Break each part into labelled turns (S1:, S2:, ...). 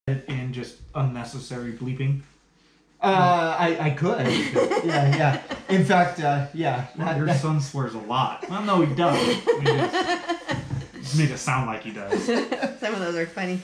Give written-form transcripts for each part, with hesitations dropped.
S1: in just unnecessary bleeping?
S2: I could. Yeah. In fact, yeah.
S1: Well, your son swears a lot. Well, no, he doesn't. He just made it sound like he does.
S3: Some of those are funny.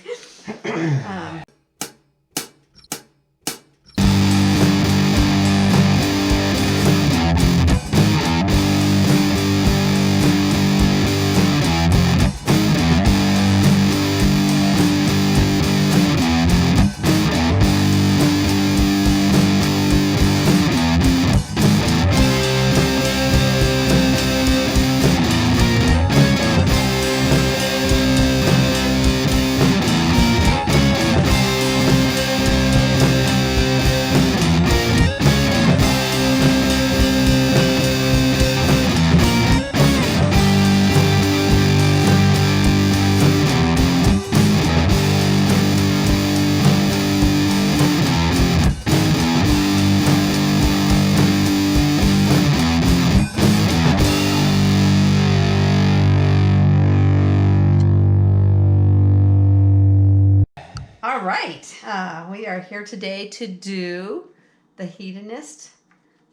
S3: All right, we are here today to do the Hedonist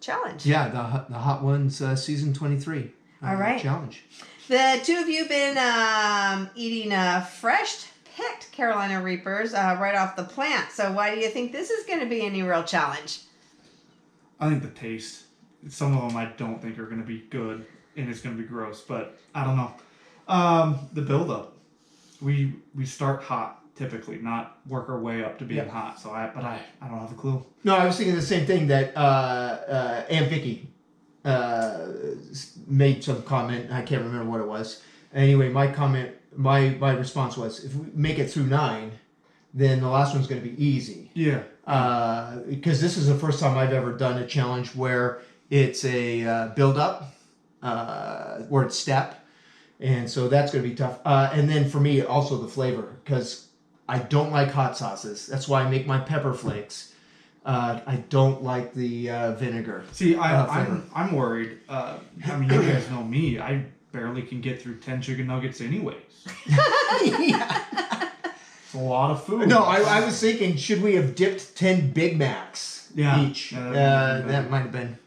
S3: Challenge.
S2: Yeah, the Hot Ones Season 23
S3: All right.
S2: challenge.
S3: The two of you have been eating fresh picked Carolina Reapers right off the plant. So why do you think this is going to be any real challenge?
S1: I think the taste. Some of them I don't think are going to be good, and it's going to be gross. But I don't know. The build-up. We start hot typically, not work our way up to being hot. So I don't have a clue.
S2: No, I was thinking the same thing that Aunt Vicky made some comment. I can't remember what it was. Anyway, my response was, if we make it through 9, then the last one's going to be easy.
S1: Yeah.
S2: Because this is the first time I've ever done a challenge where it's a build-up, where it's step. And so that's going to be tough. And then for me, also the flavor, because I don't like hot sauces. That's why I make my pepper flakes. I don't like the vinegar.
S1: See, I'm worried. I mean, you guys know me. I barely can get through 10 chicken nuggets anyways.
S2: Yeah.
S1: It's a lot of food.
S2: No, I was thinking, should we have dipped 10 Big Macs each? That might have been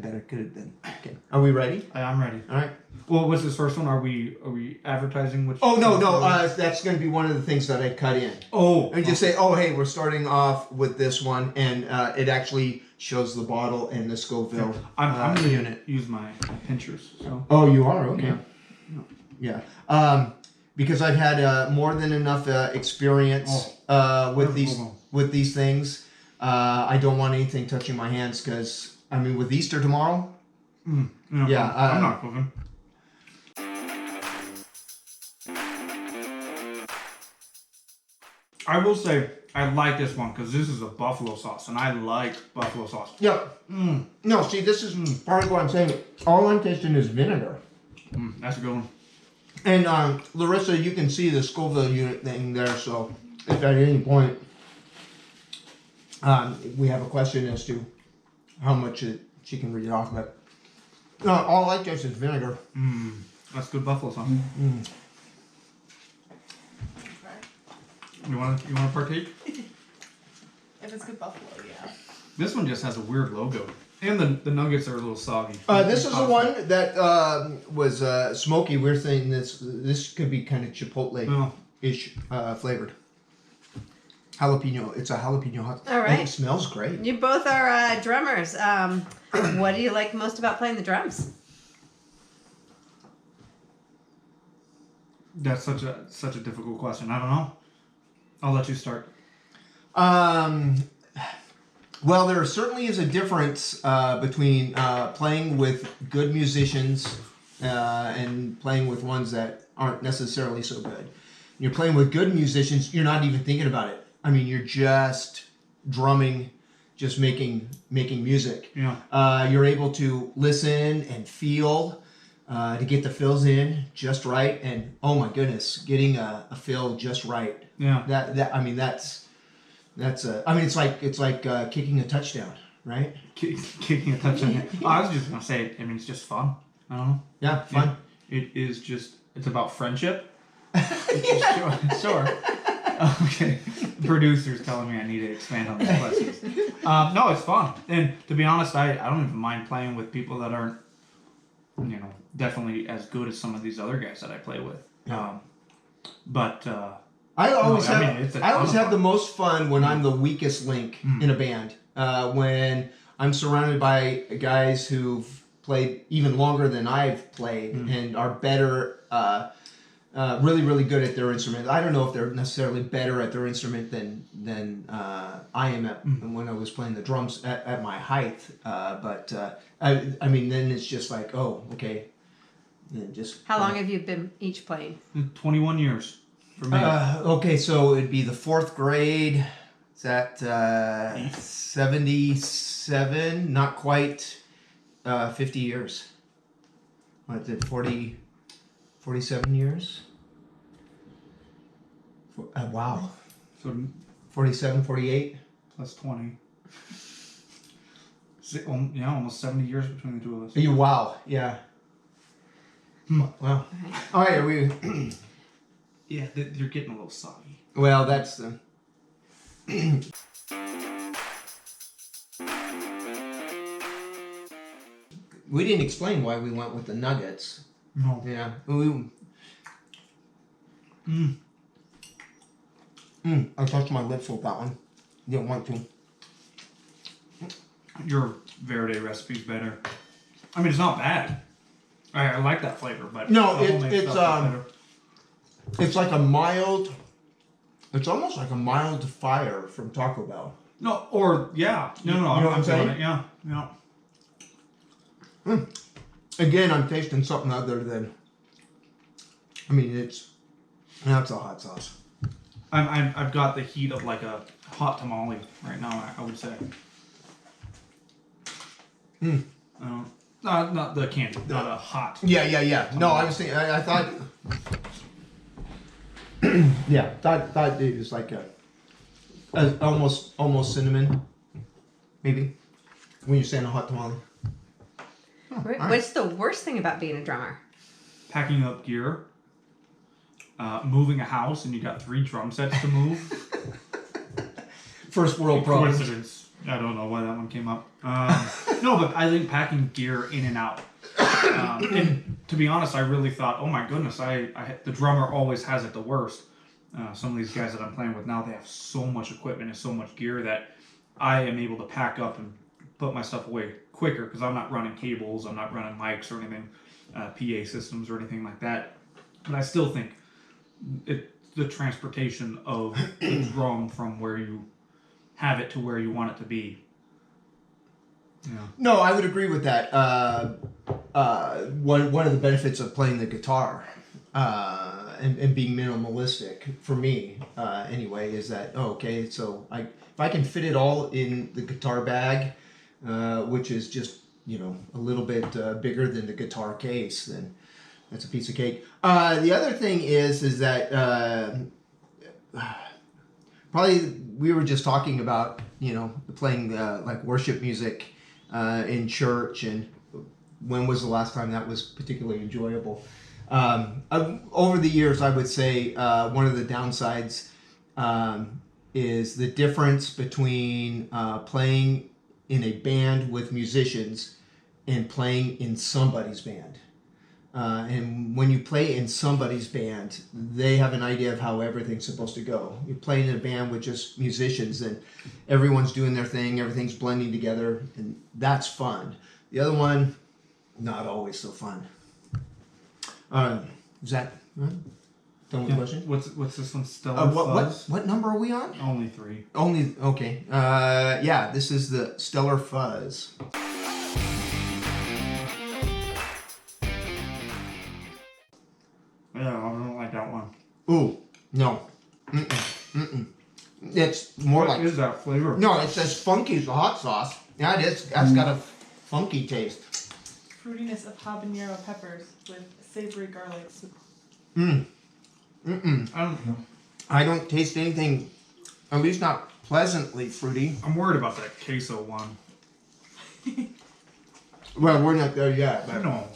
S2: better. Could have been. Okay. Are we ready?
S1: I'm ready.
S2: All right.
S1: Well, what's this first one? Are we advertising which?
S2: Oh no. That's going to be one of the things that I cut in.
S1: Oh.
S2: And just say, oh hey, we're starting off with this one, and it actually shows the bottle and the Scoville
S1: I'm going
S2: unit.
S1: to use my pinchers. So.
S2: Oh, you are? Okay.
S1: Yeah.
S2: Yeah. Because I've had more than enough experience with these things. I don't want anything touching my hands because, I mean, with Easter tomorrow.
S1: I'm not cooking. I will say I like this one because this is a buffalo sauce, and I like buffalo sauce.
S2: Yep. No, see, this is part of what I'm saying. All I'm tasting is vinegar.
S1: That's a good one.
S2: And Larissa, you can see the Scoville unit thing there, so if at any point we have a question as to how much she can read it off, but all I taste is vinegar.
S1: That's good buffalo sauce. You want to partake?
S4: If it's good buffalo, yeah.
S1: This one just has a weird logo, and the nuggets are a little soggy.
S2: This is the one that was smoky. We're saying this could be kind of chipotle-ish flavored. Jalapeno. It's a jalapeno hot.
S3: All right.
S2: It smells great.
S3: You both are drummers. What do you like most about playing the drums?
S1: That's such a difficult question. I don't know. I'll let you start.
S2: Well, there certainly is a difference between playing with good musicians and playing with ones that aren't necessarily so good. You're playing with good musicians, you're not even thinking about it. I mean, you're just drumming, just making music.
S1: Yeah.
S2: You're able to listen and feel to get the fills in just right, and oh my goodness, getting a fill just right.
S1: Yeah.
S2: It's like kicking a touchdown, right?
S1: Kicking a touchdown. I was just gonna say, I mean, it's just fun. I don't know.
S2: Yeah, fun.
S1: It's about friendship.
S2: Yeah.
S1: Sure. Okay. Producers telling me I need to expand on these questions. No, it's fun, and to be honest, I don't even mind playing with people that aren't, definitely as good as some of these other guys that I play with. But
S2: I always
S1: I always
S2: have the most fun when I'm the weakest link in a band. When I'm surrounded by guys who've played even longer than I've played and are better, really, really good at their instrument. I don't know if they're necessarily better at their instrument than I am at when I was playing the drums at my height. But I mean, then it's just like, oh, okay. And just
S3: How long have you been each playing?
S1: 21 years for me.
S2: Okay, so it'd be the 4th grade. Is that 77? Not quite 50 years. What did 47 years? Wow.
S1: So
S2: 47, 48?
S1: plus 20. Almost 70 years between the two of us.
S2: Wow, yeah. Wow. All right, are we...
S1: Yeah, you're getting a little soggy.
S2: Well, that's the... We didn't explain why we went with the nuggets.
S1: No.
S2: Yeah. I touched my lips with that one. Didn't want to.
S1: Your Verde recipe's better. I mean, it's not bad. I like that flavor, but
S2: No,
S1: the homemade stuff's better.
S2: it's like a mild. It's almost like a mild fire from Taco Bell.
S1: No, or yeah, no,
S2: You know what I'm
S1: I'm
S2: saying?
S1: feeling it. Yeah.
S2: Again, I'm tasting something other than. I mean, it's a hot sauce.
S1: I've got the heat of like a hot tamale right now. I would say. Not the candy, not a hot.
S2: Yeah. No, I was thinking. I thought. Yeah, thought it was like a almost cinnamon, maybe. When you're saying a hot tamale.
S3: What's the worst thing about being a drummer?
S1: Packing up gear, moving a house, and you got 3 drum sets to move.
S2: First world problems.
S1: Coincidence. I don't know why that one came up. No, but I think packing gear in and out. And to be honest, I really thought, oh my goodness, the drummer always has it the worst. Some of these guys that I'm playing with now, they have so much equipment and so much gear that I am able to pack up and put my stuff away quicker because I'm not running cables, I'm not running mics or anything, PA systems or anything like that. But I still think the transportation of the drum from where you have it to where you want it to be. Yeah.
S2: No, I would agree with that. One of the benefits of playing the guitar and being minimalistic for me, anyway, is that so if I can fit it all in the guitar bag, which is just a little bit bigger than the guitar case, then that's a piece of cake. The other thing is that probably we were just talking about playing like worship music in church, and when was the last time that was particularly enjoyable? Over the years, I would say one of the downsides is the difference between playing in a band with musicians and playing in somebody's band. And when you play in somebody's band, they have an idea of how everything's supposed to go. You're playing in a band with just musicians, and everyone's doing their thing, everything's blending together, and that's fun. The other one, not always so fun. Is that done with the question?
S1: What's this one? Stellar Fuzz?
S2: What number are we on?
S1: Only 3.
S2: Only, okay. Yeah, this is the Stellar Fuzz.
S1: Yeah, I don't like that one.
S2: Ooh, no. It's more
S1: What
S2: like...
S1: is that flavor?
S2: No, it's as funky as the hot sauce. Yeah, it is. That's got a funky taste.
S4: Fruitiness of habanero peppers with savory garlic soup.
S2: I don't taste anything, at least not pleasantly fruity.
S1: I'm worried about that queso one.
S2: Well, we're not there yet. But...
S1: No.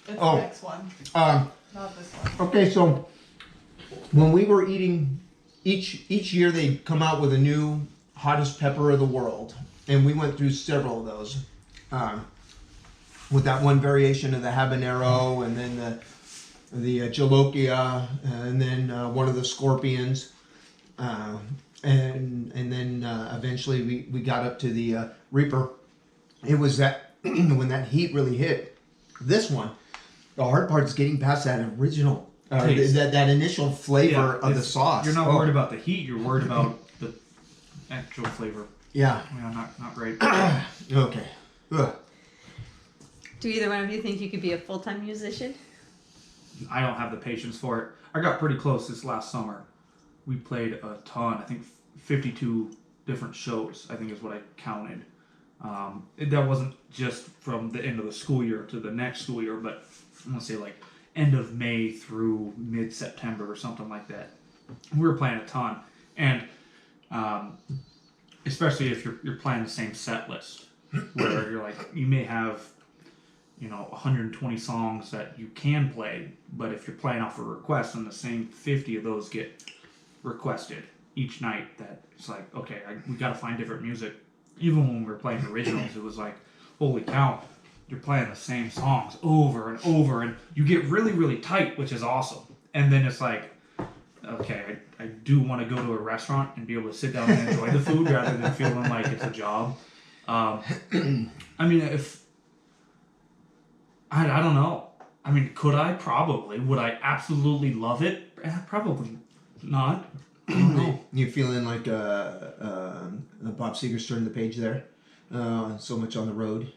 S4: It's
S2: Oh.
S4: the next one, not this one.
S2: Okay, so when we were eating each year they come out with a new hottest pepper of the world, and we went through several of those. With that one variation of the habanero, and then the jalokia, and then one of the scorpions, and then eventually we got up to the Reaper. It was that when that heat really hit. This one, the hard part is getting past that original, that initial flavor of the sauce.
S1: You're not worried about the heat. You're worried about the actual flavor.
S2: Yeah.
S1: Not great.
S2: Okay. Ugh.
S3: Do either one of you think you could be a full-time musician?
S1: I don't have the patience for it. I got pretty close this last summer. We played a ton. I think 52 different shows, I think is what I counted. That wasn't just from the end of the school year to the next school year, but I'm going to say like end of May through mid-September or something like that. We were playing a ton. And especially if you're playing the same set list, where you're like, you may have 120 songs that you can play, but if you're playing off a request and the same 50 of those get requested each night, that it's like, okay, we got to find different music. Even when we were playing originals, it was like, holy cow, you're playing the same songs over and over, and you get really, really tight, which is awesome. And then it's like, okay, I do want to go to a restaurant and be able to sit down and enjoy the food rather than feeling like it's a job. I mean, I don't know. I mean, could I? Probably. Would I absolutely love it? Probably not. I don't know.
S2: You feeling like Bob Seger's turned the page there? So much on the road.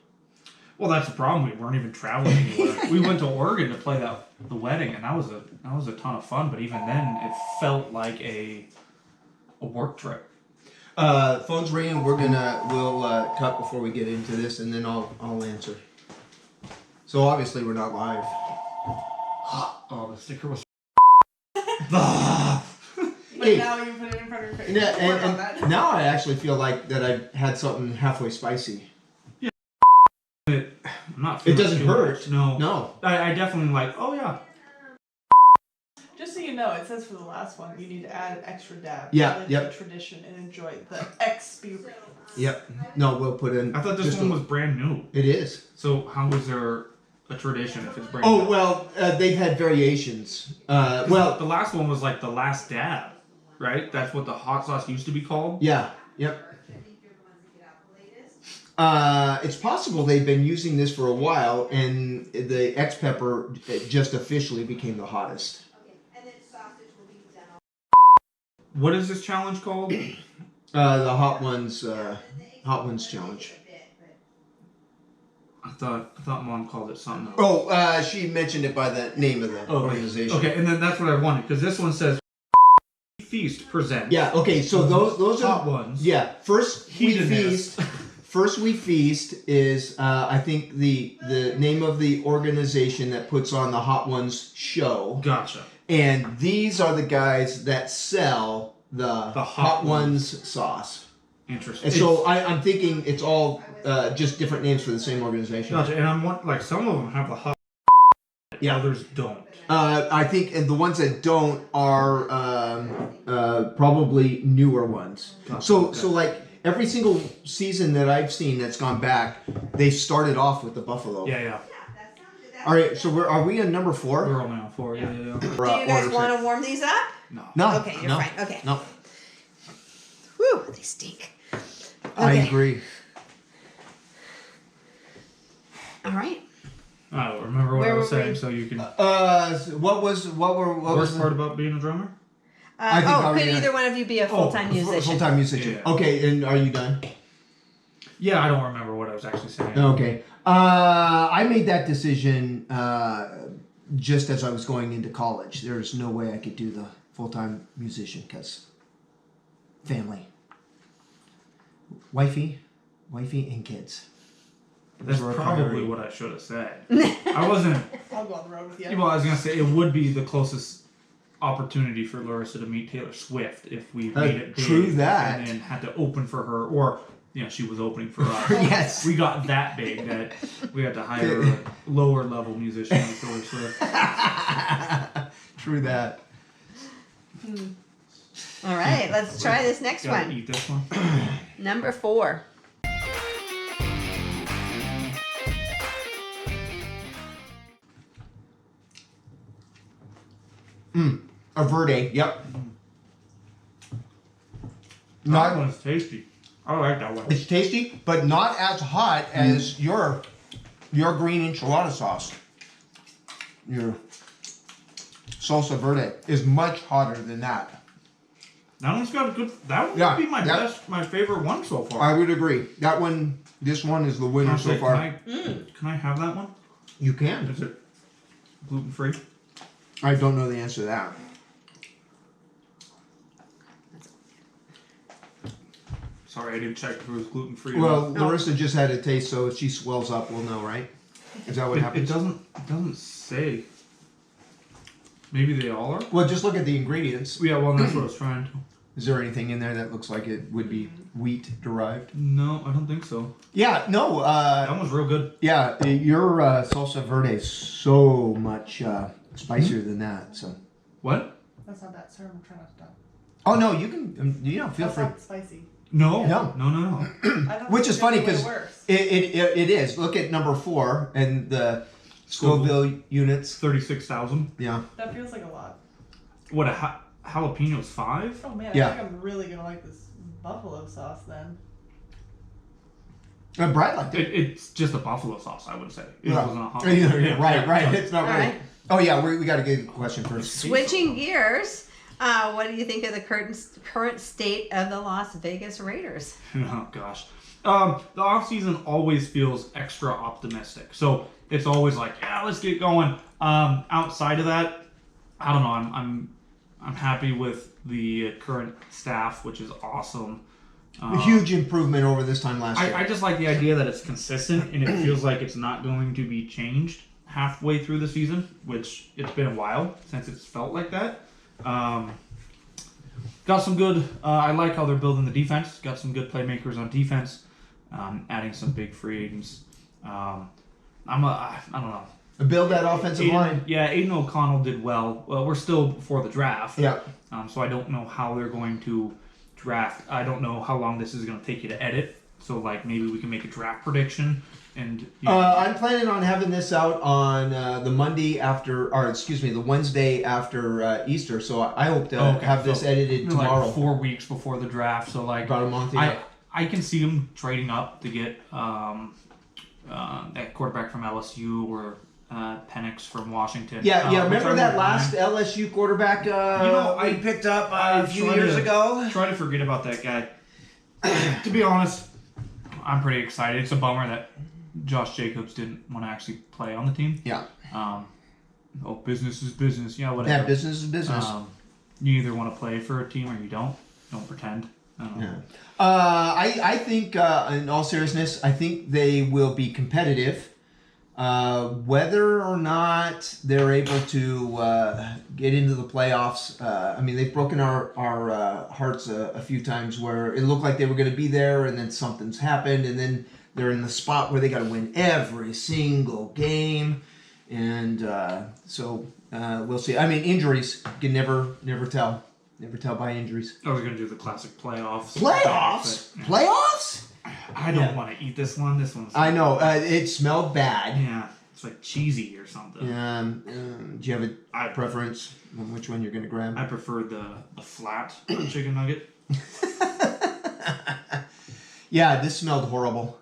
S1: Well, that's the problem. We weren't even traveling anywhere. We went to Oregon to play the wedding, and that was a ton of fun. But even then, it felt like a work trip.
S2: Phone's ringing. We'll cut before we get into this, and then I'll answer. So obviously we're not live.
S1: Oh, the sticker was.
S4: But
S2: Hey.
S4: now you put it in front of your face.
S2: Yeah,
S4: Work on
S2: and
S4: that.
S2: now I actually feel like that I've had something halfway spicy.
S1: I'm not.
S2: It
S1: feeling
S2: doesn't
S1: too
S2: hurt.
S1: much. No.
S2: No.
S1: I definitely like. Oh yeah.
S4: Just so you know, it says for the last one, you need to add an extra dab.
S2: Yeah,
S4: Live
S2: yep.
S4: the tradition and enjoy the experience.
S2: Yep. No, we'll put in.
S1: I thought this
S2: just
S1: one was brand new.
S2: It is.
S1: So how is there a tradition if it's brand
S2: Oh
S1: new?
S2: well, they've had variations.
S1: The
S2: Well,
S1: last one was like the last dab, right? That's what the hot sauce used to be called.
S2: yeah. Yep. It's possible they've been using this for a while, and the X Pepper just officially became the hottest.
S1: What is this challenge called?
S2: The Hot Ones challenge.
S1: I thought Mom called it something else.
S2: Oh, she mentioned it by the name of the organization.
S1: Okay, and then that's what I wanted because this one says Feast presents.
S2: Yeah. Okay. So those are
S1: Hot Ones.
S2: Yeah. First we
S1: Hedonist.
S2: feast. First we feast is I think the name of the organization that puts on the Hot Ones show.
S1: Gotcha.
S2: And these are the guys that sell the Hot Ones sauce.
S1: Interesting.
S2: And so I'm thinking it's all just different names for the same organization.
S1: Gotcha. And I'm like some of them have the hot.
S2: Yeah.
S1: Others don't.
S2: I think and the ones that don't are probably newer ones.
S1: Gotcha.
S2: So like every single season that I've seen that's gone back, they started off with the buffalo.
S1: Yeah.
S2: All right. So are we on number 4?
S1: We're only on 4. Yeah.
S3: Do you guys want to warm these up?
S2: No.
S3: Okay, you're
S2: no,
S3: fine. Okay.
S2: No.
S3: Whew, they stink.
S2: I
S3: Okay.
S2: agree.
S3: All right.
S1: I don't remember what
S3: Where
S1: I was
S3: were we?
S1: saying, so you can.
S2: What was
S1: Worst part about being a drummer?
S2: I think I
S3: could
S2: already-
S3: either one of you be a full-time musician?
S2: Full-time musician.
S1: Yeah.
S2: Okay, and are you done?
S1: Yeah, I don't remember what I was actually saying.
S2: Okay. I made that decision just as I was going into college. There's no way I could do the full-time musician because family. Wifey, and kids.
S1: That's
S2: Those were a
S1: probably
S2: priority.
S1: what I should have said. I wasn't.
S4: I'll go on the road with you.
S1: Well, I was gonna say it would be the closest opportunity for Larissa to meet Taylor Swift if we made it big.
S2: True that.
S1: And then had to open for her, or she was opening for us.
S2: Yes.
S1: We got that big that we had to hire a lower level musician like Taylor Swift.
S2: True that.
S3: All right, let's try this next
S1: Gotta
S3: one.
S1: eat this one.
S3: Number 4.
S2: A Verde. Yep.
S1: That
S2: Not.
S1: one's tasty. I like that one.
S2: It's tasty, but not as hot as your green enchilada sauce. Your salsa verde is much hotter than that.
S1: That one's got a good. That one
S2: Yeah,
S1: would be my
S2: that-
S1: best, my favorite one so far.
S2: I would agree. That one, this one is the winner so
S1: Honestly,
S2: far.
S1: Can I have that one?
S2: You can.
S1: Is it gluten free?
S2: I don't know the answer to that.
S1: Sorry, I didn't check if it was gluten free.
S2: Well, Larissa just had a taste, so if she swells up, we'll know, right? Is that what
S1: it
S2: happens?
S1: doesn't say. Maybe they all are.
S2: Well, just look at the ingredients.
S1: Yeah, well, that's what I was trying to.
S2: Is there anything in there that looks like it would be wheat derived?
S1: No, I don't think so.
S2: Yeah, no.
S1: That one's real good.
S2: Yeah, your salsa verde is so much spicier than that. So.
S1: What?
S4: That's not that, sir. I'm trying not to talk.
S2: Oh no, you can. Feel
S4: That's
S2: free.
S4: not spicy.
S1: No,
S2: No.
S1: no.
S4: I don't
S2: Which
S4: think
S2: is funny
S4: there's
S2: 'cause
S4: way worse.
S2: It is. Look at number 4 and the Scoville units.
S1: 36,000.
S2: Yeah.
S4: That feels like a lot.
S1: What a jalapenos 5?
S4: Oh man,
S2: Yeah.
S4: I think I'm really gonna like this buffalo sauce then.
S2: And Brad liked it.
S1: It's just a buffalo sauce, I would say. It
S2: Yeah.
S1: wasn't a hot.
S2: Yeah, right. It's not
S3: All
S2: right.
S3: right.
S2: Oh yeah, we got to get a question first.
S3: Switching gears, what do you think of the current state of the Las Vegas Raiders?
S1: Oh gosh. The off season always feels extra optimistic. So it's always like, yeah, let's get going. Outside of that, I don't know. I'm happy with the current staff, which is awesome.
S2: A huge improvement over this time last year.
S1: I just like the idea that it's consistent and it feels like it's not going to be changed halfway through the season, which it's been a while since it's felt like that. Got some good. I like how they're building the defense. Got some good playmakers on defense. Adding some big free agents. I don't know.
S2: Build that offensive line.
S1: Yeah, Aiden O'Connell did well. We're still before the draft.
S2: Yeah.
S1: So I don't know how they're going to draft. I don't know how long this is going to take you to edit. So like maybe we can make a draft prediction. And
S2: I'm planning on having this out on the Monday after, or excuse me, the Wednesday after Easter. So I hope to have this edited tomorrow.
S1: Like 4 weeks before the draft. So like
S2: About a month. Yeah.
S1: I can see them trading up to get that quarterback from LSU or Penix from Washington.
S2: Yeah.
S1: which
S2: Remember
S1: I
S2: that
S1: wouldn't
S2: last
S1: mind.
S2: LSU quarterback
S1: I
S2: we picked up
S1: I
S2: a few
S1: tried
S2: years
S1: to-
S2: ago?
S1: Try to forget about that guy. To be honest, I'm pretty excited. It's a bummer that Josh Jacobs didn't want to actually play on the team.
S2: Yeah.
S1: Business is business. Yeah, whatever.
S2: Yeah, business is business.
S1: You either want to play for a team or you don't. Don't pretend.
S2: Yeah. I think, in all seriousness, I think they will be competitive. Whether or not they're able to get into the playoffs, I mean, they've broken our hearts a few times where it looked like they were going to be there and then something's happened and then they're in the spot where they got to win every single game. And so we'll see. I mean, injuries, you can never tell. Never tell by injuries.
S1: I was going to do the classic playoffs.
S2: Playoffs?
S1: But,
S2: Playoffs?
S1: I don't want to eat this one. This one's...
S2: I know. It smelled bad.
S1: Yeah. It's like cheesy or something.
S2: Do you have a preference on which one you're going to grab?
S1: I prefer the flat chicken nugget.
S2: Yeah, this smelled horrible.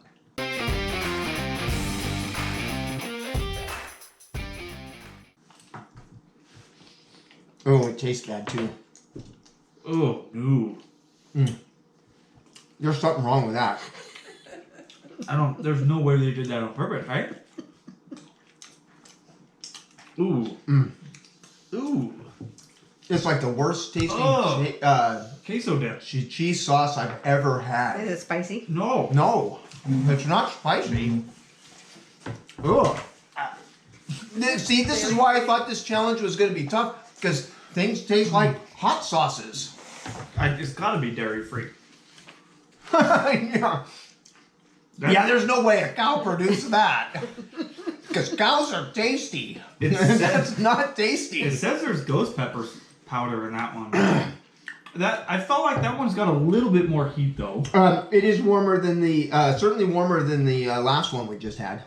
S2: Oh, it tastes bad too.
S1: Oh, no.
S2: There's something wrong with that.
S1: There's no way they did that on purpose, right? Ooh. Ooh.
S2: It's like the worst tasting
S1: Queso dip.
S2: cheese sauce I've ever had.
S3: Is it spicy?
S1: No.
S2: No, it's not spicy. Ugh. See, this is why I thought this challenge was going to be tough, because things taste like hot sauces.
S1: It's got to be dairy free.
S2: Yeah. Yeah, there's no way a cow produced that. Because cows are tasty.
S1: It says-
S2: That's not tasty.
S1: It says there's ghost pepper powder in that one. That I felt like that one's got a little bit more heat though.
S2: It is warmer than the certainly warmer than the last one we just had.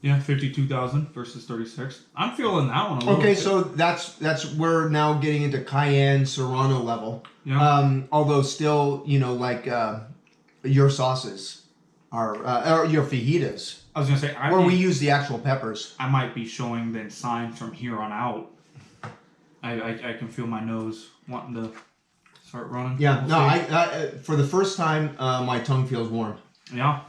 S1: Yeah, 52,000 versus 36. I'm feeling that one a little
S2: Okay,
S1: bit.
S2: so that's we're now getting into Cayenne Serrano level.
S1: Yeah.
S2: Although still, like your sauces are or your fajitas,
S1: I was gonna say,
S2: where we use the actual peppers.
S1: I might be showing then signs from here on out. I can feel my nose wanting to start running.
S2: Yeah,
S1: We'll
S2: no,
S1: see.
S2: I for the first time, my tongue feels warm.
S1: Yeah.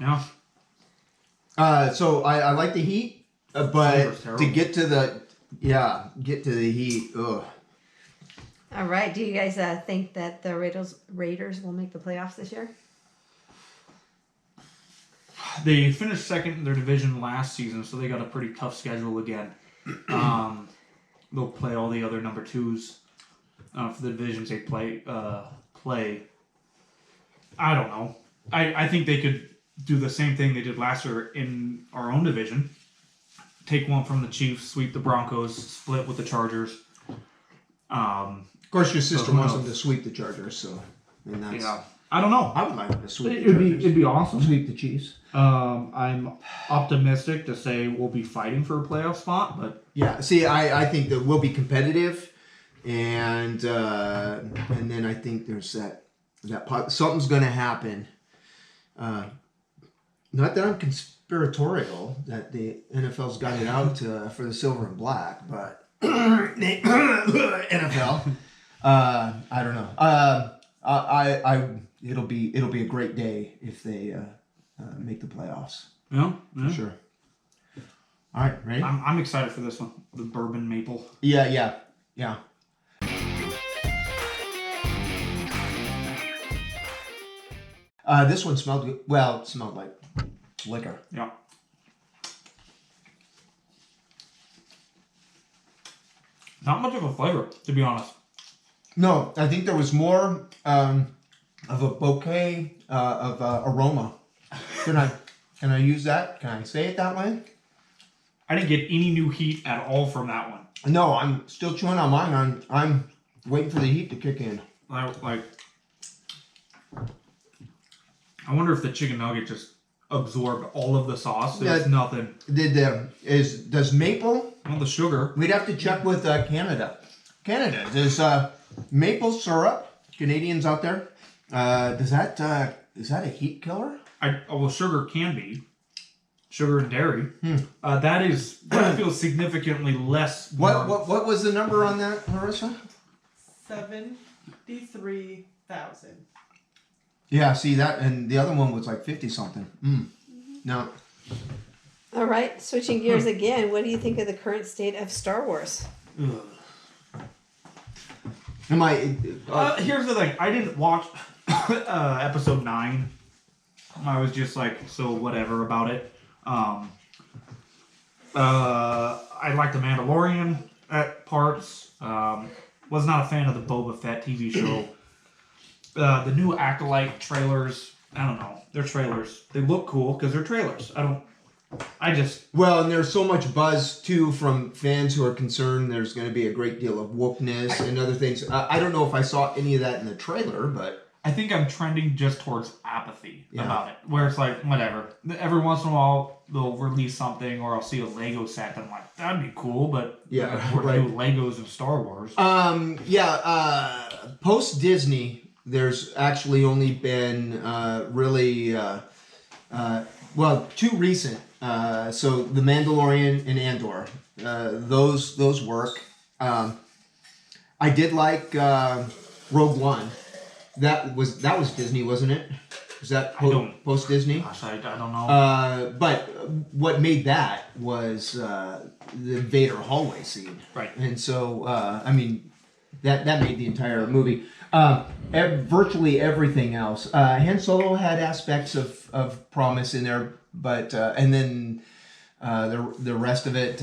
S2: So I like the heat, but
S1: Flavor's terrible.
S2: to get to the heat, ugh.
S3: All right. Do you guys think that the Raiders will make the playoffs this year?
S1: They finished second in their division last season, so they got a pretty tough schedule again. They'll play all the other number twos for the divisions they play. I don't know. I think they could do the same thing they did last year in our own division. Take one from the Chiefs, sweep the Broncos, split with the Chargers.
S2: Of course, your sister
S1: who
S2: wants
S1: knows?
S2: them to sweep the Chargers, so I mean that's.
S1: Yeah, I don't know.
S2: I would like them to sweep the Chargers.
S1: It'd be awesome.
S2: Sweep the Chiefs.
S1: I'm optimistic to say we'll be fighting for a playoff spot, but
S2: Yeah. See, I think that we'll be competitive, and then I think there's something's going to happen. Not that I'm conspiratorial that the NFL's got it out for the silver and black, but NFL. I don't know. It'll be a great day if they make the playoffs.
S1: yeah.
S2: For sure. All right, ready?
S1: I'm excited for this one. The bourbon maple.
S2: Yeah. This one smelled good. Well, it smelled like liquor.
S1: Yeah. Not much of a flavor, to be honest.
S2: No, I think there was more of a bouquet of aroma. Can I use that? Can I say it that way?
S1: I didn't get any new heat at all from that one.
S2: No, I'm still chewing on mine. I'm waiting for the heat to kick in.
S1: I wonder if the chicken nugget just absorbed all of the sauce. There's nothing.
S2: Does maple?
S1: Well, the sugar.
S2: We'd have to check with Canada. Canada, does maple syrup? Canadians out there, is that a heat killer?
S1: Well, sugar can be. Sugar and dairy. That feels significantly less.
S2: What was the number on that, Larissa?
S4: 73,000.
S2: Yeah, see that, and the other one was like 50 something. No.
S3: All right. Switching gears again. What do you think of the current state of Star Wars?
S2: Am I?
S1: Here's the thing. I didn't watch episode 9. I was just like, so whatever about it. I like The Mandalorian at parts. Was not a fan of the Boba Fett TV show. The new Acolyte trailers, I don't know. They're trailers. They look cool because they're trailers.
S2: Well, and there's so much buzz too from fans who are concerned there's going to be a great deal of wokeness and other things. I don't know if I saw any of that in the trailer, but
S1: I think I'm trending just towards apathy about it. Where it's like, whatever. Every once in a while, they'll release something or I'll see a Lego set and I'm like, that'd be cool, but we're doing Legos and Star Wars.
S2: Post Disney, there's actually only been two recent. So The Mandalorian and Andor, those work. I did like Rogue One. That was Disney, wasn't it? Was that post Disney?
S1: Gosh, I don't know.
S2: But what made that was the Vader hallway scene,
S1: Right.
S2: And so that made the entire movie. Virtually everything else. Han Solo had aspects of promise in there, but and then the rest of it.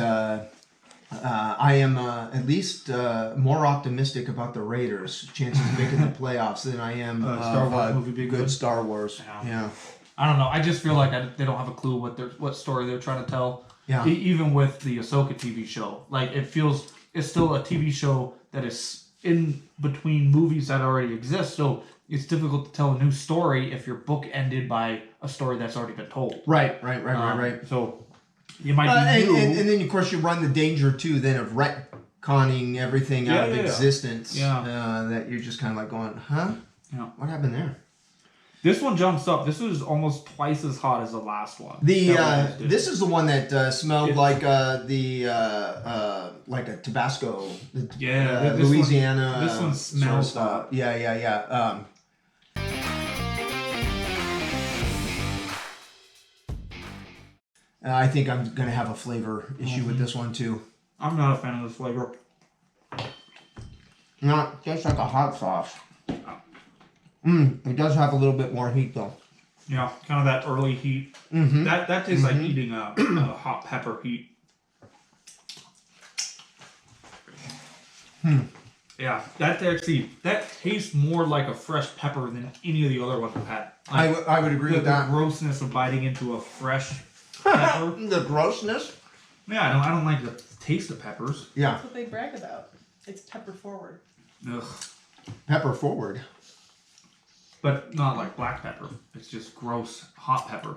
S2: I am at least more optimistic about the Raiders' chances of making the playoffs than I am
S1: Star Wars movie being good.
S2: Star Wars. Yeah.
S1: I don't know. I just feel like they don't have a clue what story they're trying to tell.
S2: Yeah.
S1: Even with the Ahsoka TV show, like it's still a TV show that is in between movies that already exist, so it's difficult to tell a new story if your book ended by a story that's already been told.
S2: Right.
S1: So you might be new.
S2: And then, of course, you run the danger, too, then of retconning everything out of existence.
S1: Yeah.
S2: That you're just kind of like going, huh?
S1: Yeah.
S2: What happened there?
S1: This one jumps up. This is almost twice as hot as the last one.
S2: This is the one that smelled like a Tabasco. Louisiana.
S1: This one smells hot.
S2: Yeah. I think I'm gonna have a flavor issue with this one too.
S1: I'm not a fan of this flavor.
S2: No, it tastes like a hot sauce. It does have a little bit more heat though.
S1: Yeah, kind of that early heat.
S2: Mm-hmm.
S1: That tastes like eating a hot pepper heat. Yeah, that tastes more like a fresh pepper than any of the other ones I've had. Like,
S2: I would agree with that.
S1: The grossness of biting into a fresh pepper.
S2: The grossness?
S1: Yeah, I don't like the taste of peppers.
S2: Yeah.
S4: That's what they brag about. It's pepper forward.
S1: Ugh.
S2: Pepper forward.
S1: But not like black pepper. It's just gross hot pepper.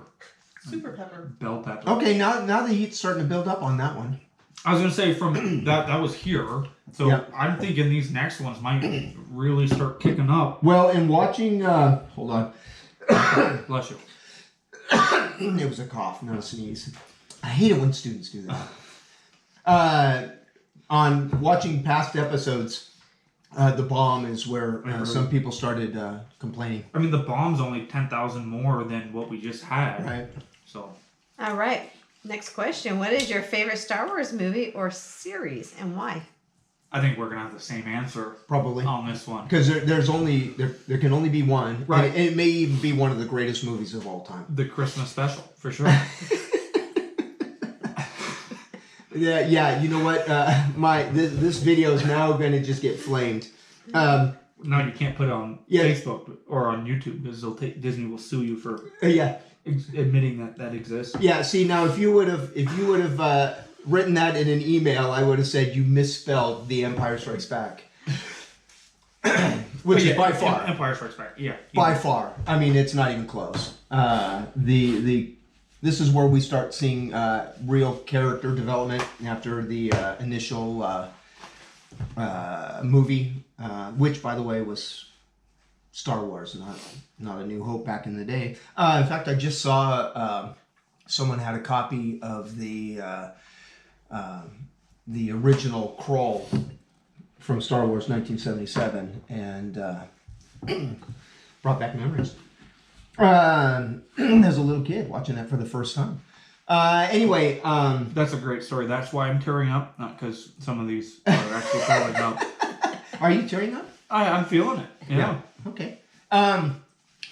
S4: Super pepper.
S1: Bell pepper.
S2: Okay, now the heat's starting to build up on that one.
S1: I was gonna say from that was here. So
S2: Yep.
S1: I'm thinking these next ones might really start kicking up.
S2: Well, in watching, hold on.
S1: Bless you.
S2: It was a cough, not a sneeze. I hate it when students do that. On watching past episodes, the bomb is where some people started complaining.
S1: I mean, the bomb's only 10,000 more than what we just had.
S2: Right.
S1: So.
S3: All right. Next question. What is your favorite Star Wars movie or series and why?
S1: I think we're gonna have the same answer
S2: Probably.
S1: on this one.
S2: Because there can only be one.
S1: Right.
S2: And it may even be one of the greatest movies of all time.
S1: The Christmas special, for sure.
S2: Yeah. You know what? This video is now going to just get flamed.
S1: No, you can't put it on
S2: Yeah.
S1: Facebook or on YouTube because Disney will sue you for
S2: Yeah.
S1: admitting that exists.
S2: Yeah. See, now if you would have written that in an email, I would have said you misspelled The Empire Strikes Back, which is by far.
S1: Empire Strikes Back. Yeah.
S2: By far. I mean, it's not even close. This is where we start seeing real character development after the initial movie, which, by the way, was Star Wars, not A New Hope back in the day. In fact, I just saw someone had a copy of the original crawl from Star Wars 1977, and brought back memories. As a little kid watching that for the first time. Anyway,
S1: That's a great story. That's why I'm tearing up, not because some of these are actually falling up.
S2: Are you tearing up?
S1: I'm feeling it. Yeah.
S2: Okay.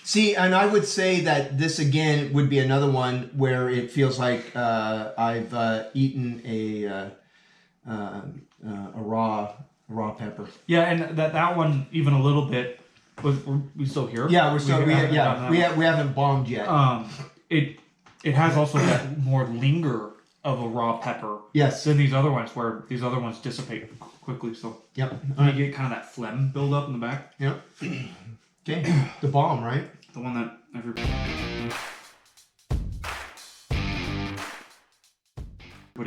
S2: See, and I would say that this again would be another one where it feels like I've eaten a raw pepper.
S1: Yeah, and that one even a little bit. We still here?
S2: Yeah, we haven't bombed yet.
S1: It has also that more linger of a raw pepper.
S2: Yes.
S1: Than these other ones, where these other ones dissipate quickly. So
S2: Yep.
S1: you get kind of that phlegm build up in the back.
S2: Yep. Okay. The bomb, right?
S1: The one that everybody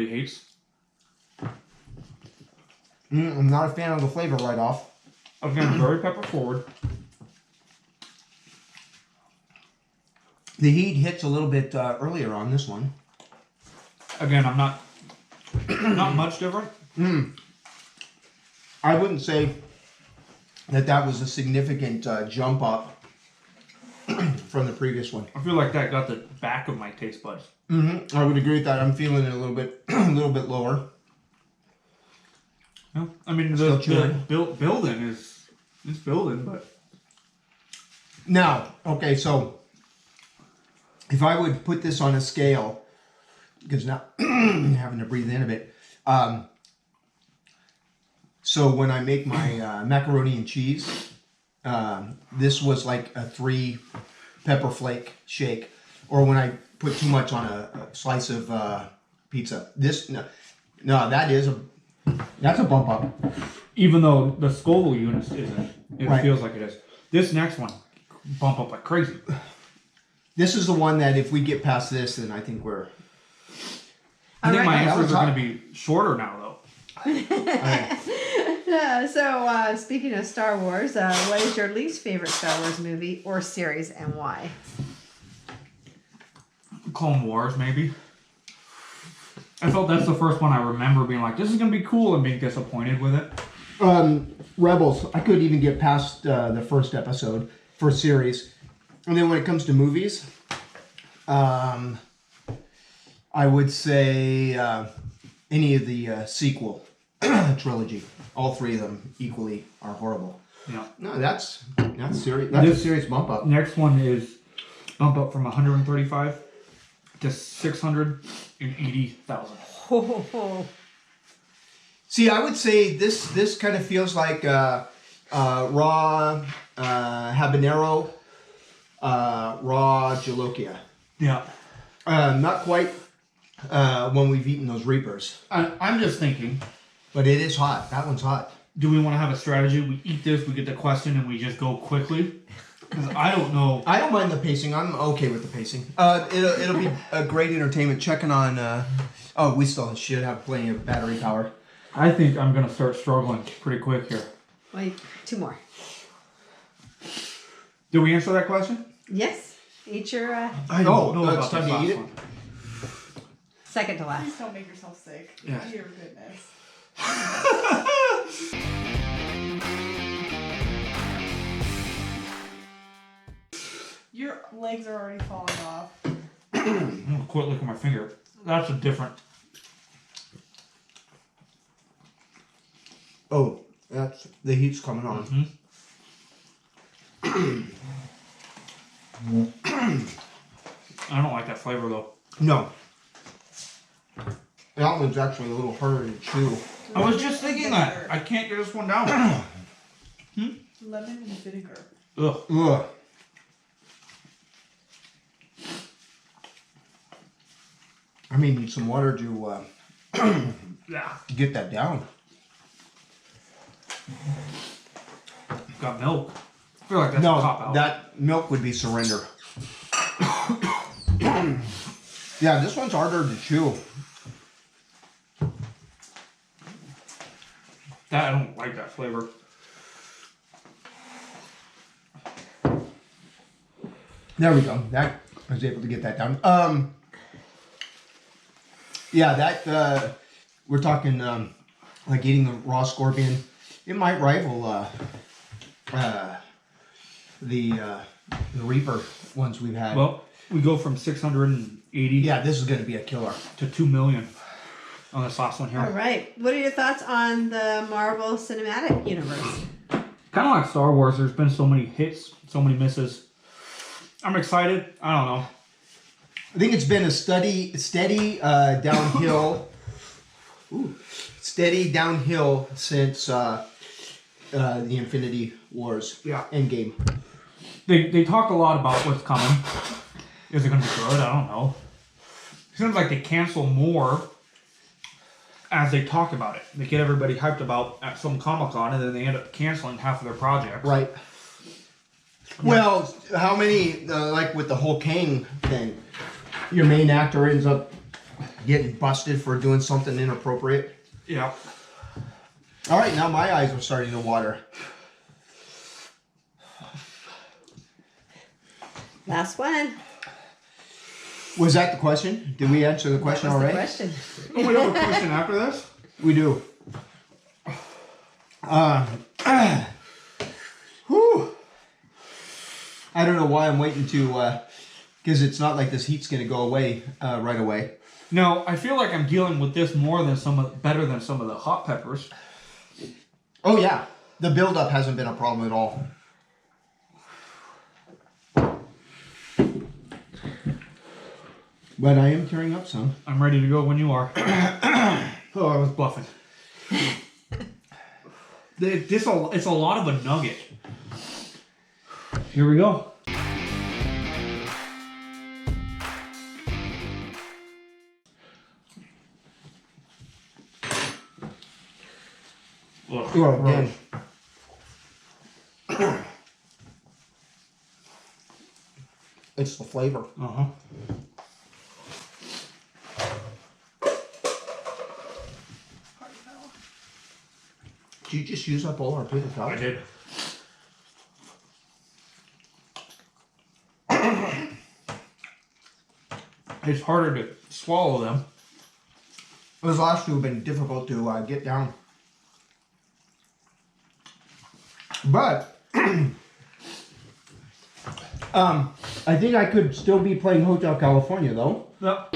S1: hates.
S2: I'm not a fan of the flavor right off.
S1: Again, very pepper forward.
S2: The heat hits a little bit earlier on this one.
S1: Again, I'm not much different.
S2: I wouldn't say that was a significant jump up from the previous one.
S1: I feel like that got the back of my taste buds.
S2: I would agree with that. I'm feeling it a little bit lower.
S1: Yeah, I mean
S2: Still
S1: the
S2: chewing.
S1: building is building, but
S2: Now, okay, so if I would put this on a scale, because now I'm having to breathe in a bit. So when I make my macaroni and cheese, this was like a 3 pepper flake shake. Or when I put too much on a slice of pizza. That's a bump up.
S1: Even though the Scoville unit isn't. It
S2: Right.
S1: feels like it is. This next one, bump up like crazy.
S2: This is the one that if we get past this, then I think we're.
S1: I think
S3: All
S1: my
S3: right.
S2: That
S1: answers
S2: was
S1: are
S2: hot.
S1: going to be shorter now, though.
S3: So, speaking of Star Wars, what is your least favorite Star Wars movie or series and why?
S1: Clone Wars, maybe. I felt that's the first one I remember being like, this is going to be cool, and being disappointed with it.
S2: Rebels. I couldn't even get past the first episode, first series, and then when it comes to movies, I would say any of the sequel trilogy. All three of them equally are horrible.
S1: Yeah.
S2: No, that's serious. That's a serious bump up.
S1: Next one is bump up from 135 to 680,000.
S3: Ho, ho, ho.
S2: See, I would say this kind of feels like raw habanero, raw jalokia.
S1: Yeah.
S2: Not quite when we've eaten those reapers,
S1: I'm just thinking,
S2: but it is hot. That one's hot.
S1: do we want to have a strategy? We eat this, we get the question, and we just go quickly? Because I don't know.
S2: I don't mind the pacing. I'm okay with the pacing. It'll be a great entertainment. Checking on. Oh, we still should have plenty of battery power.
S1: I think I'm going to start struggling pretty quick here.
S3: Wait, 2 more.
S1: Did we answer that question?
S3: Yes. Eat your
S1: I
S2: don't
S1: know
S2: know
S1: about
S2: it's time
S1: this
S2: to
S1: last
S2: eat it.
S1: one.
S3: second to
S4: Please
S3: last.
S4: don't make yourself sick.
S1: Yeah.
S4: Dear goodness. Your legs are already falling off.
S1: I'm going to quit licking my finger. That's a different.
S2: Oh, that's the heat's coming on.
S1: I don't like that flavor though.
S2: No, that one's actually a little harder to chew.
S1: I was just thinking that. I can't get this one down.
S4: Lemon and vinegar.
S1: Ugh.
S2: Ugh. I may need some water to
S1: Yeah.
S2: get that down.
S1: Got milk. I feel like that's a cop
S2: No,
S1: out.
S2: that milk would be surrender. Yeah, this one's harder to chew.
S1: I don't like that flavor.
S2: There we go. That I was able to get that down. Yeah, that we're talking like eating a raw scorpion. It might rival the Reaper ones we've had.
S1: Well, we go from 680
S2: Yeah, this is going to be a killer.
S1: to 2 million on this last one here.
S3: All right. What are your thoughts on the Marvel Cinematic Universe?
S1: Kind of like Star Wars, there's been so many hits, so many misses. I'm excited. I don't know.
S2: I think it's been a steady downhill. Steady downhill since the Infinity Wars.
S1: Yeah.
S2: Endgame.
S1: They talk a lot about what's coming. Is it going to be good? I don't know. It seems like they cancel more as they talk about it. They get everybody hyped about at some Comic-Con, and then they end up canceling half of their projects.
S2: Right. Well, how many, like with the whole Kang thing, your main actor ends up getting busted for doing something inappropriate?
S1: Yeah.
S2: All right, now my eyes are starting to water.
S3: Last one.
S2: Was that the question? Did we answer the question
S3: That was
S2: already?
S3: the question.
S1: Oh, we have a question after this?
S2: We do. Whew. I don't know why I'm waiting to, because it's not like this heat's going to go away right away.
S1: No, I feel like I'm dealing with this more than better than some of the hot peppers.
S2: Oh yeah, the buildup hasn't been a problem at all. But I am tearing up some.
S1: I'm ready to go when you are. Oh, I was bluffing. It's a lot of a nugget. Here we go. Ugh.
S2: Well, again, it's the flavor.
S1: Uh-huh.
S2: Did you just use up all our paper towels?
S1: I did. It's harder to swallow them.
S2: Those last two have been difficult to get down. But I think I could still be playing Hotel California though.
S1: Yep.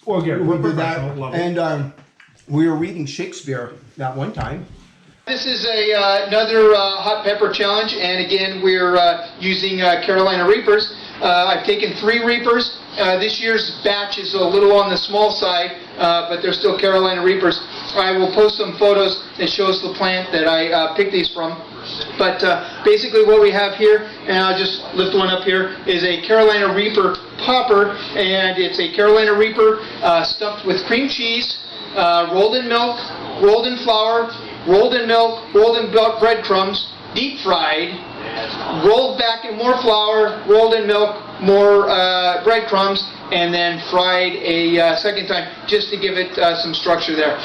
S1: Well, again,
S2: We
S1: we're
S2: did that,
S1: professional level.
S2: and we were reading Shakespeare that one time.
S5: This is another hot pepper challenge, and again we're using Carolina Reapers. I've taken 3 Reapers. This year's batch is a little on the small side, but they're still Carolina Reapers. I will post some photos that shows the plant that I picked these from. But basically what we have here, and I'll just lift one up here, is a Carolina Reaper popper, and it's a Carolina Reaper stuffed with cream cheese, rolled in milk, rolled in flour, rolled in milk, rolled in breadcrumbs, deep fried, rolled back in more flour, rolled in milk, more breadcrumbs, and then fried a second time just to give it some structure there.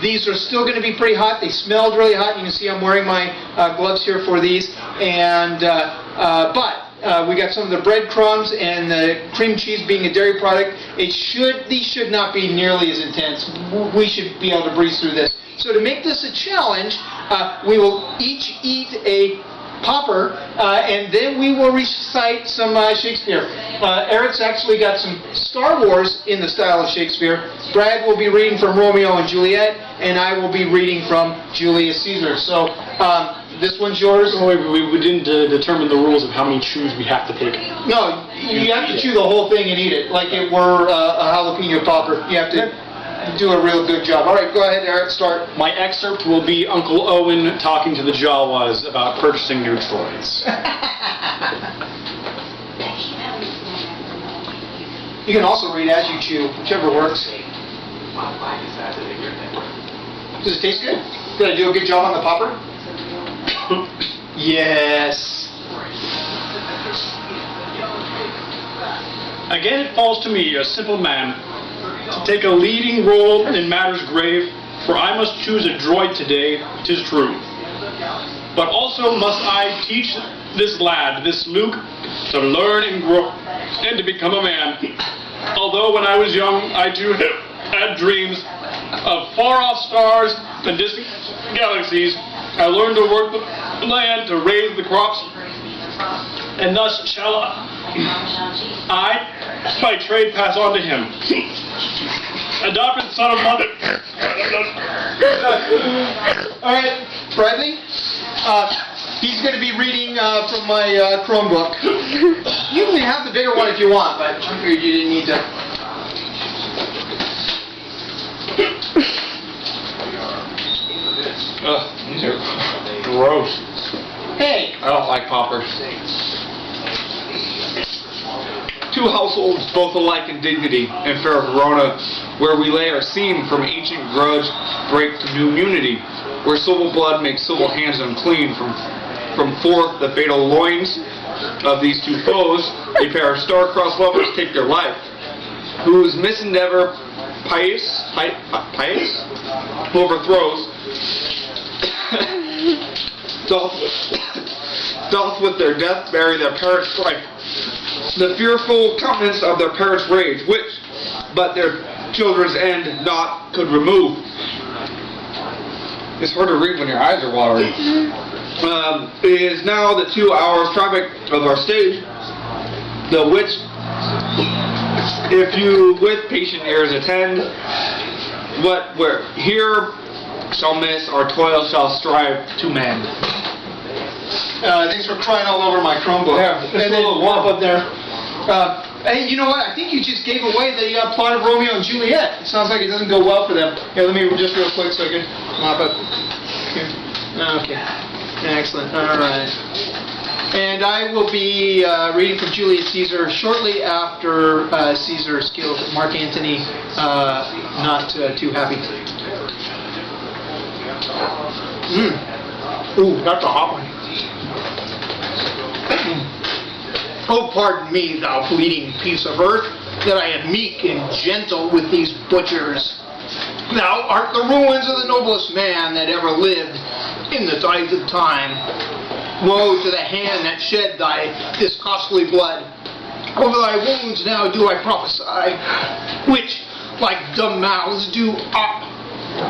S5: These are still going to be pretty hot. They smelled really hot. You can see I'm wearing my gloves here for these. And but we got some of the breadcrumbs and the cream cheese being a dairy product. These should not be nearly as intense. We should be able to breeze through this. So to make this a challenge, we will each eat a popper, and then we will recite some Shakespeare. Eric's actually got some Star Wars in the style of Shakespeare. Brad will be reading from Romeo and Juliet, and I will be reading from Julius Caesar. So this one's yours.
S6: Oh, wait, we didn't determine the rules of how many chews we have to take.
S5: No, you have to chew the whole thing and eat it like it were a jalapeno popper. You have to do a real good job. All right, go ahead, Eric, start.
S6: My excerpt will be Uncle Owen talking to the Jawas about purchasing new toys.
S5: You can also read as you chew, whichever works. Does it taste good? Did I do a good job on the popper? Yes.
S6: Again, it falls to me, a simple man, to take a leading role in matters grave, for I must choose a droid today, 'tis true. But also must I teach this lad, this Luke, to learn and grow, and to become a man. Although when I was young, I too had dreams of far-off stars and distant galaxies, I learned to work the land, to raise the crops, and thus shall I, by trade, pass on to him. Adopted son of mother.
S5: All right, Bradley. He's going to be reading from my Chromebook. You can have the bigger one if you want, but I figured you didn't need to.
S7: Ugh, these are gross.
S5: Hey.
S7: I don't like poppers. Two households, both alike in dignity, in fair Verona, where we lay our seam from ancient grudge, break to new immunity, where civil blood makes civil hands unclean, from forth the fatal loins of these two foes, a pair of star-crossed lovers take their life, whose misendeavor pious overthrows, doth with their death bury their parents' strife, the fearful countenance of their parents' rage, which but their children's end not could remove. It's hard to read when your eyes are watering. It is now the 2 hours traffic of our stage, the which, if you with patient ears attend, what we're here shall miss, our toil shall strive to mend. Thanks for crying all over my Chromebook.
S5: Yeah, and then
S7: a little warm
S5: up there. Hey, you know what? I think you just gave away the plot of Romeo and Juliet. It sounds like it doesn't go well for them. Here, let me just real quick so I can mop up. Here. Okay. Excellent. All right. And I will be reading from Julius Caesar shortly after Caesar's killed. Mark Antony, not too happy. Ooh, that's a hot one. Oh, pardon me, thou bleeding piece of earth, that I am meek and gentle with these butchers. Thou art the ruins of the noblest man that ever lived in the tides of time. Woe to the hand that shed this costly blood. Over thy wounds now do I prophesy, which, like dumb mouths, do op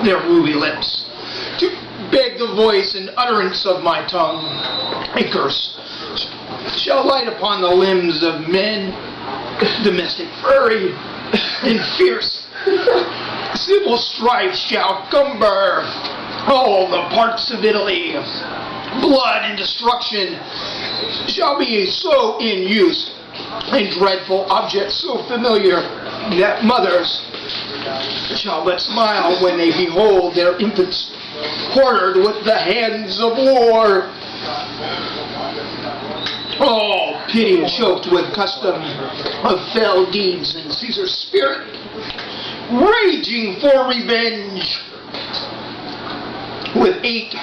S5: their ruby lips, to beg the voice and utterance of my tongue. A curse shall light upon the limbs of men, domestic fury, and fierce civil strife shall cumber all the parts of Italy. Blood and destruction shall be so in use, and dreadful objects so familiar, that mothers shall but smile when they behold their infants quartered with the hands of war. All pity choked with custom of fell deeds, and Caesar's spirit raging for revenge. With 8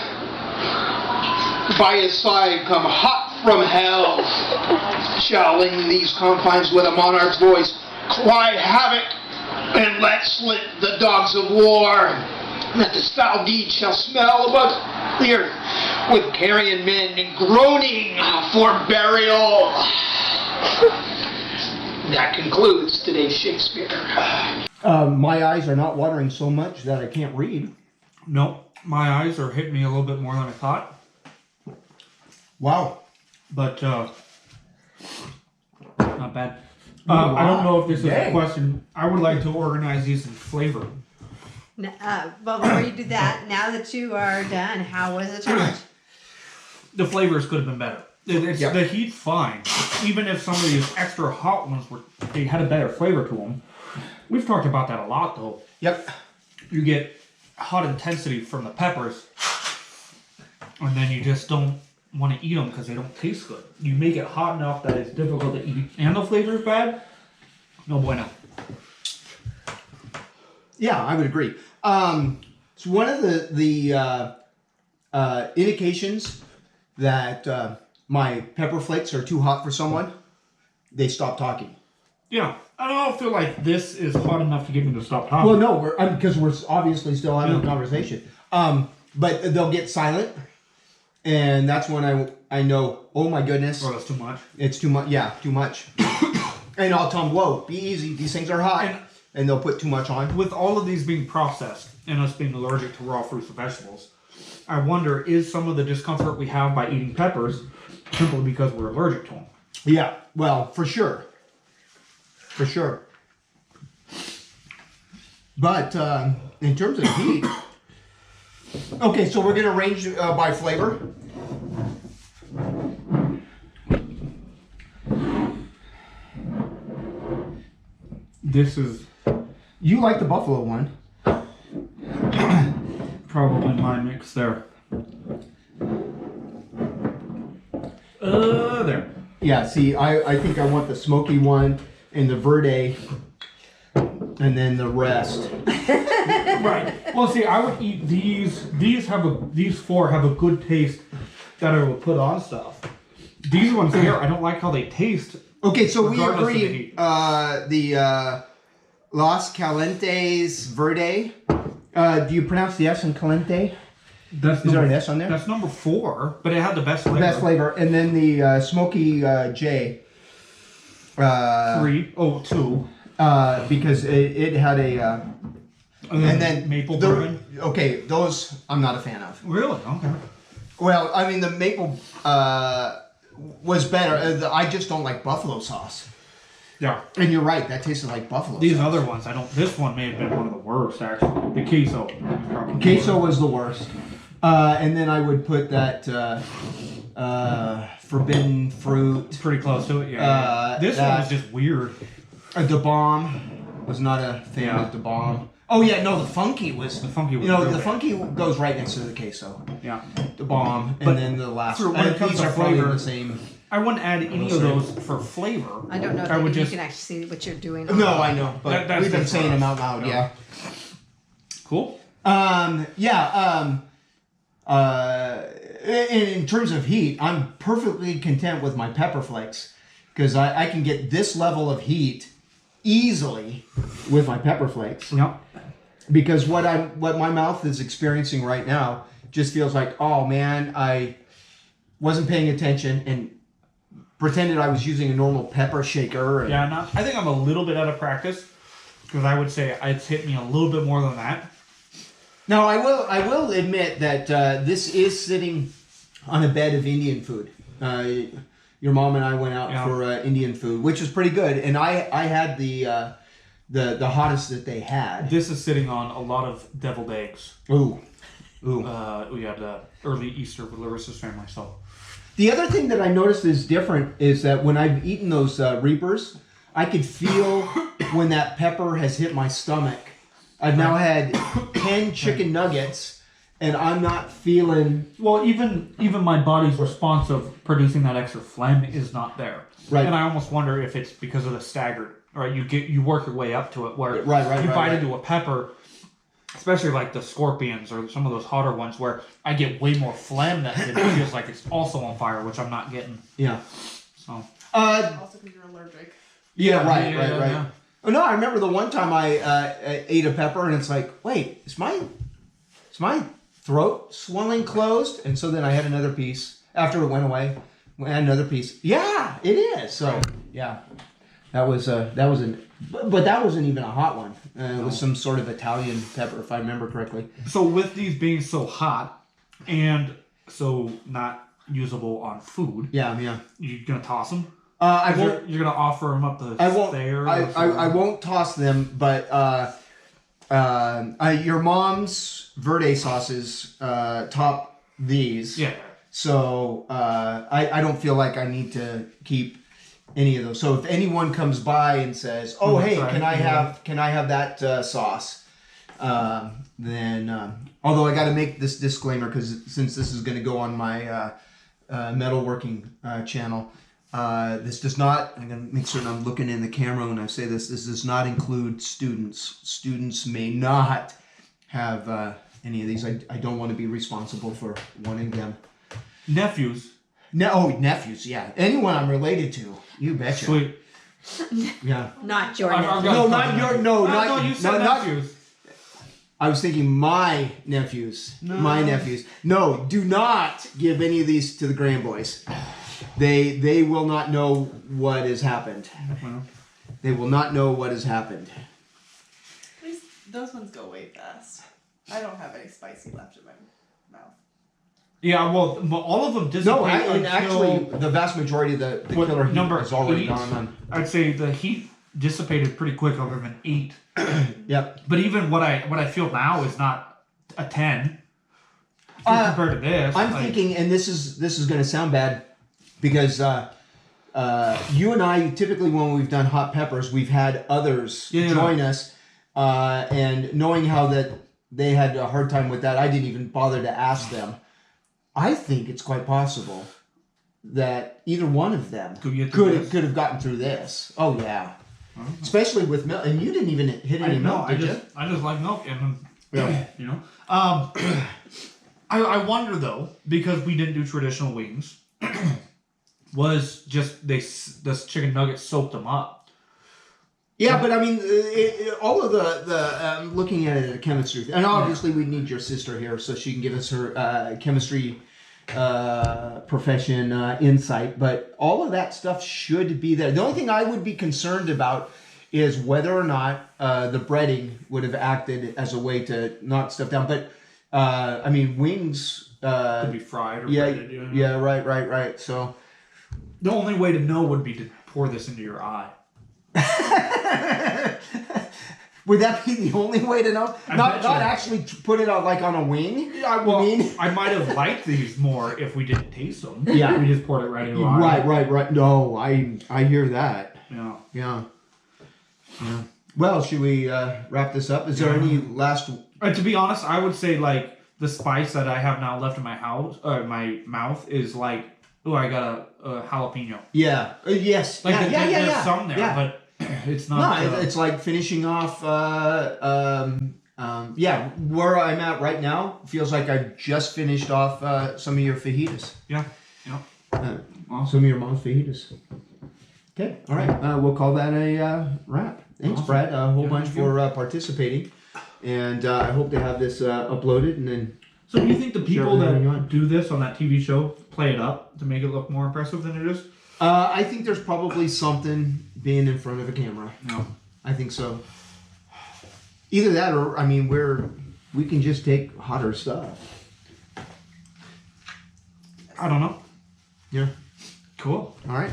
S5: by his side come hot from hell, shall in these confines with a monarch's voice cry havoc and let slip the dogs of war, that this foul deed shall smell above the earth with carrion men and groaning for burial. That concludes today's Shakespeare.
S2: My eyes are not watering so much that I can't read.
S1: No, my eyes are hitting me a little bit more than I thought.
S2: Wow.
S1: But, not bad. I don't know if this is a question. I would like to organize these in flavor.
S3: Well, before you do that, now that you are done, how was the challenge?
S1: The flavors could have been better. The heat's fine. Even if some of these extra hot ones they had a better flavor to them. We've talked about that a lot, though.
S2: Yep.
S1: You get hot intensity from the peppers, and then you just don't want to eat them because they don't taste good. You make it hot enough that it's difficult to eat, and the flavor is bad. No bueno.
S2: Yeah, I would agree. So one of the indications that my pepper flakes are too hot for someone, they stop talking.
S1: Yeah, I don't feel like this is hot enough to get me to stop talking.
S2: Well, no, because we're obviously still having a conversation. But they'll get silent, and that's when I know, oh my goodness.
S1: Oh, that's too much.
S2: It's too much. Yeah, too much. And I'll tell them, whoa, be easy. These things are hot. And they'll put too much on.
S1: With all of these being processed and us being allergic to raw fruits and vegetables, I wonder, is some of the discomfort we have by eating peppers simply because we're allergic to them?
S2: Yeah, well, for sure. For sure. But in terms of heat, okay, so we're going to range by flavor.
S1: This is...
S2: You like the buffalo one.
S1: Probably my mix there. There.
S2: Yeah, see, I think I want the smoky one and the verde, and then the rest.
S1: Right. Well, see, I would eat these. These 4 have a good taste that I will put on stuff. These ones here, I don't like how they taste.
S2: Okay, so we
S1: regardless of the
S2: agree.
S1: heat.
S2: The Los Calientes Verde. Do you pronounce the S in Caliente?
S1: Is
S2: there an S on there?
S1: That's number 4, but it had the best flavor.
S2: Best flavor, and then the Smoky J.
S1: 3. Oh, 2.
S2: Because it had a. And then
S1: maple bourbon.
S2: Okay, those I'm not a fan of.
S1: Really? Okay.
S2: Well, I mean the maple was better. I just don't like buffalo sauce.
S1: Yeah.
S2: And you're right, that tasted like buffalo
S1: These
S2: sauce.
S1: other ones, I don't. This one may have been one of the worst, actually. The queso.
S2: Queso was the worst. And then I would put that forbidden fruit.
S1: Pretty close to it, yeah. This one was just weird.
S2: The bomb was not a fan of the bomb. Oh yeah, no, the funky was.
S1: The funky was.
S2: You know,
S1: real
S2: the
S1: bad.
S2: funky goes right next to the queso.
S1: Yeah.
S2: The bomb,
S1: But
S2: and then the last.
S1: for when it comes
S2: these
S1: to
S2: are probably
S1: flavor,
S2: the same.
S1: I wouldn't add any of those for flavor.
S3: I don't know
S1: I
S3: that
S1: would
S3: you
S1: just.
S3: can actually see what you're doing.
S2: No, I know, but
S1: That's
S2: we've been
S1: good for
S2: saying
S1: us.
S2: them out loud. Yeah.
S1: Cool.
S2: In terms of heat, I'm perfectly content with my pepper flakes because I can get this level of heat easily with my pepper flakes.
S1: Yep.
S2: Because what my mouth is experiencing right now just feels like, oh man, I wasn't paying attention and pretended I was using a normal pepper shaker. And
S1: Yeah, I think I'm a little bit out of practice because I would say it's hit me a little bit more than that.
S2: Now I will admit that this is sitting on a bed of Indian food. Your mom and I went out for Indian food, which was pretty good, and I had the hottest that they had.
S1: This is sitting on a lot of deviled eggs.
S2: Ooh.
S1: We had early Easter with Larissa's family, so.
S2: The other thing that I noticed is different is that when I've eaten those Reapers, I could feel when that pepper has hit my stomach. I've now had 10 chicken nuggets, and I'm not feeling...
S1: Well, even my body's response of producing that extra phlegm is not there.
S2: Right.
S1: And I almost wonder if it's because of the staggered, right? You work your way up to it where you bite into a pepper, especially like the scorpions or some of those hotter ones where I get way more phlegm that it feels like it's also on fire, which I'm not getting.
S2: Yeah.
S1: So.
S4: Also because you're allergic.
S2: Yeah, right. Oh no, I remember the one time I ate a pepper and it's like, wait, is my throat swelling closed? And so then I had another piece after it went away. I had another piece. Yeah, it is. So yeah, that was but that wasn't even a hot one. It was some sort of Italian pepper, if I remember correctly.
S1: So with these being so hot and so not usable on food,
S2: Yeah.
S1: you're gonna toss them.
S2: I won't.
S1: You're gonna offer them up the
S2: I won't.
S1: stairs.
S2: I won't toss them, but your mom's verde sauces top these.
S1: Yeah.
S2: So I don't feel like I need to keep any of those. So if anyone comes by and says, "Oh, hey, can I have that sauce?" Then although I got to make this disclaimer because since this is going to go on my metalworking channel. This does not, I'm going to make certain I'm looking in the camera when I say this does not include students. Students may not have any of these. I don't want to be responsible for wanting them.
S1: Nephews.
S2: Nephews, yeah. Anyone I'm related to, you betcha.
S1: Sweet.
S2: Yeah.
S3: Not your
S1: I've
S3: nephew.
S1: got
S2: No,
S1: a
S2: not
S1: couple
S2: your,
S1: nephews.
S2: no,
S1: No,
S2: not,
S1: you said
S2: no, not,
S1: nephews.
S2: I was thinking my nephews.
S1: No.
S2: My nephews. No, do not give any of these to the Graham boys. They will not know what has happened. They will not know what has happened.
S4: At least those ones go way fast. I don't have any spicy left in my mouth.
S1: Yeah, well, all of them dissipate.
S2: No, and
S1: until
S2: actually, the vast majority of the
S1: what,
S2: killer heat
S1: number
S2: is already
S1: 8,
S2: gone on.
S1: I'd say the heat dissipated pretty quick other than 8.
S2: Yep.
S1: But even what I feel now is not a 10 compared to this.
S2: I'm thinking, and this is going to sound bad, because you and I typically when we've done hot peppers, we've had others join us, and knowing how that they had a hard time with that, I didn't even bother to ask them. I think it's quite possible that either one of them could have gotten through this. Oh yeah, especially with milk. And you didn't even hit any milk, did you?
S1: I just like milk, and
S2: Yeah.
S1: you know. I wonder though, because we didn't do traditional wings, was just this chicken nugget soaked them up.
S2: Yeah, but I mean, all of the looking at it at a chemistry, and obviously we need your sister here so she can give us her chemistry profession insight. But all of that stuff should be there. The only thing I would be concerned about is whether or not the breading would have acted as a way to knock stuff down. But I mean, wings
S1: Could be fried or breaded.
S2: Yeah, right. So
S1: the only way to know would be to pour this into your eye.
S2: Would that be the only way to know? Not actually put it on like on a wing.
S1: I might have liked these more if we didn't taste them.
S2: Yeah.
S1: We just poured it right in the line.
S2: Right. No, I hear that.
S1: Yeah.
S2: Well, should we wrap this up? Is there any last?
S1: To be honest, I would say like the spice that I have now left in my house, my mouth is like, oh, I got a jalapeno.
S2: Yeah. Yes.
S1: Like
S2: yeah.
S1: There's some there, but it's not.
S2: No, it's like finishing off. Where I'm at right now feels like I just finished off some of your fajitas.
S1: Yeah.
S2: Some of your mom's fajitas. Okay. All right. We'll call that a wrap. Thanks,
S1: Awesome.
S2: Brad. A whole bunch for participating, and I hope to have this uploaded and then.
S1: So do you think the people
S2: Sure,
S1: that do this on that TV show play it up to make it look more impressive than it is?
S2: I think there's probably something being in front of a camera.
S1: No.
S2: I think so. Either that or, I mean, we can just take hotter stuff.
S1: I don't know.
S2: Yeah.
S1: Cool.
S2: All right.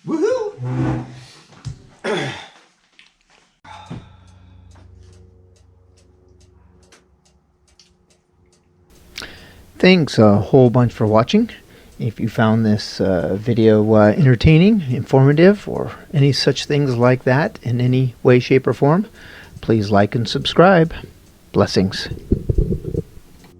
S2: Woohoo!
S8: Thanks a whole bunch for watching. If you found this video entertaining, informative, or any such things like that in any way, shape, or form, please like and subscribe. Blessings.